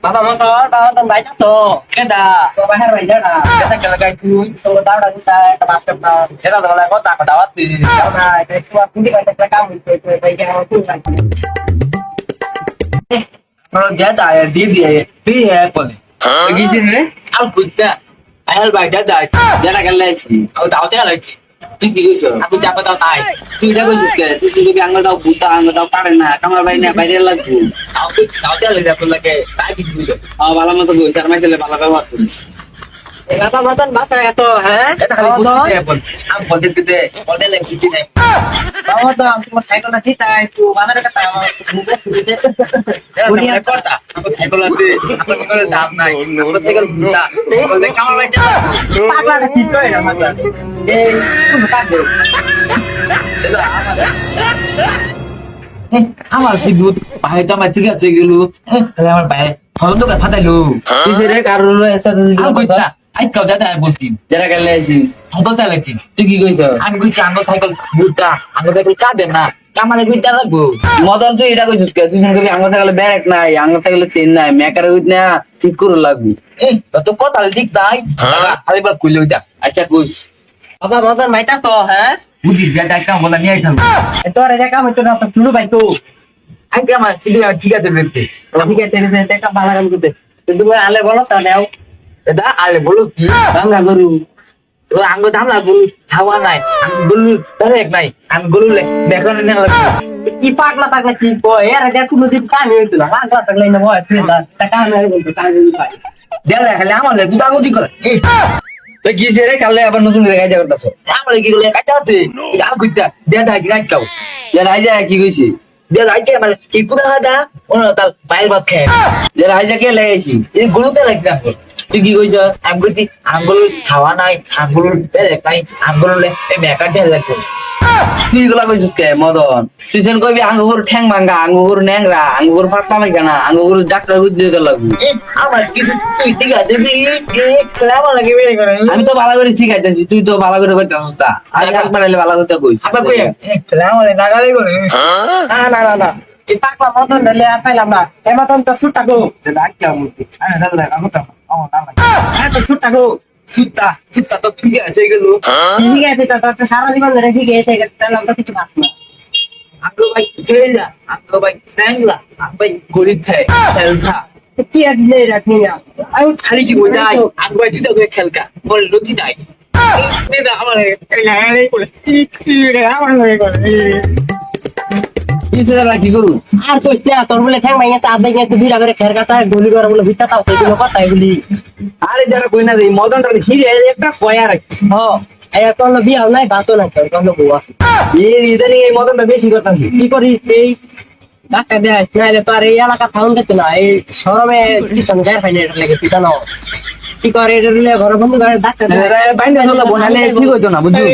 বাবা মা তো তখন বাইতা তো কেডা বাবা হের ভাই জানা কেডা কেডা গাই তুই তো দাওড়া দিতা একটা মাস্টার না এরা তো বলে কথা কথা দাওয়াতি না এটা একটু পুরি কাটা কাম হইছে ভাই কেন তুই নাই তোর দাদা আর দিদি তুই হে বলে গিয়েছিস রে আল কুত্তা আয়াল ভাই দাদা যারা গেলাইছি ও দাওতে গেলাইছি তুই কি কইছ আমি যাবো দাও তাই তুই যা কইছিস কে তুই যদি আঙ্গুল দাও বুতা আঙ্গুল দাও পারে না কামার ভাই না বাইরে লাগু তাও তুই দাওতে গেলে আপন লাগে তাই কি কইছ ভালো মতো কইছ আর মাইছেলে ভালো ব্যবহার করিস এগাটা মতন বাসা এত হ্যাঁ এটা খালি বুঝতে বল আম বলতে দিতে বলতে লাগে কিছু নাই বাবা তো তোমার সাইকেলটা ঠিক তাই তুই বাজারে কথা আমার মুখে শুরু দে বুড়িয়া কথা আমার সাইকেল আছে আমার সাইকেলের দাম নাই আমার সাইকেল বুঝা বলতে কামার ভাই পাগলাটা ঠিক করে না মাথা এই তুমি কাটে আমার কি দুধ ভাই তো আমার ঠিক আছে গেল তাহলে আমার ভাই ফল তো ফাটাইলো কিসের কারণ এসে কইতা আই কাউ দাদা বলছি যারা গেলে আছি ফটো চালাইছি তুই কি কইছ আমি কইছি আঙ্গুল সাইকেল বুটা আঙ্গুল সাইকেল কাঁদে না কামারে কইতা লাগবো মদন তুই এটা কইছিস কে তুই শুনবি আঙ্গুল সাইকেলে ব্যারেক নাই আঙ্গুল সাইকেলে চেন নাই মেকারে কইত না ঠিক করে লাগবো তো কথা ঠিক নাই আরেকবার কইলে ওইটা আচ্ছা কইস বাবা মদন মাইতা তো হ্যাঁ বুঝি যেটা একটা বলা নিয়ে আইতাম তোর এটা কাম হইতো না তো শুরু ভাই তো আগে আমার ঠিক আছে দেখতে ঠিক আছে এটা ভালো কাম করতে তুমি আলে বলো তা নাও এটা আলে বলো কি বাংলা গরু তো আঙ্গো দাম না গরু খাওয়া নাই আমি গরু ডাইরেক্ট নাই আমি গরু দেখো না কি পাগলা পাগলা কি কয় এর আগে কোনো দিন কাম হইতো না পাগলা পাগলা না হয় টাকা না বলতো কাজ পাই দেলে খালি আমার তুই দাগতি করে তো গিয়েছে রে কালে আবার নতুন রে কাজ করতেছ আমার কি করে কাজ আছে আর কইতা দে দাইছি কাজ কাও দে রাইজা কি কইছি দে রাইজা মানে কি কুদা দা ওনা তাল বাইল ভাত খায় দে রাইজা কে লাগাইছি এই গরুতে লাগনা তুই কি কইছ আমি কইছি আঙ্গুল খাওয়া নাই আঙ্গুল বেলে খাই আঙ্গুল এই মেকা দে লাগবে তুই গুলা কইছিস কে মদন তুই সেন কইবি আঙ্গুর ঠ্যাং ভাঙা আঙ্গুর ন্যাংরা আঙ্গুর ফাটা ভাই কেনা আঙ্গুর ডাক্তার বুঝতে লাগবে আমার কি তুই ঠিক আছে খেলাবা লাগে বেরে করে আমি তো ভালো করে শিখাইতেছি তুই তো ভালো করে কইতাছিস তা আর একবার এলে ভালো করে কইস আবার কই খেলাবা লাগে নাগালে করে না না না না এই পাকলা মদন লে আর পাইলাম না এ মদন তো সুটটা গো ডাক্তার মুতি আরে দাদা আমি তো হ্যাঁ তো সুটটা গো সুটটা তো ঠিক আছে গেল ঠিক আছে তো সারা জীবন ধরে ঠিক আছে তাহলে আমরা কিছু পাস না আমগো ভাই জেলা আমগো ভাই ন্যাংলা আমগো ভাই গরিব থাকে খেলতা কি আর দিলে রাখনি না আমি খালি কি বই যাই আমগো ভাই দুটো করে খেলকা বল লুচি নাই এই না আমার লাগালে করে আমার লাগে করে কি করু আর কইস না তোর বলে ঠ্যাং ভাঙে তা আবে গেছে দুইটা করে খের কাটা গলি করে বলে ভিতা তাও সেগুলো কথা এগুলি আরে যারা কই না রে মদনটা হিরে একটা কয়া রাখি হ্যাঁ এখন বিয়া নাই বাতো না কোন বউ আছে এই ইদানি এই মদনটা বেশি করতাছি কি করিস এই ডাক্তার দেয় নাইলে তো আর এই এলাকা থাউন দিতে না এই শরমে কিছন গায়ের ফাইনে এটা লেগে পিটানো কি করে এটা ঘরে বন্ধু করে ডাক্তার বাইন্দা চলে বনালে ঠিক হইতো না বুঝলি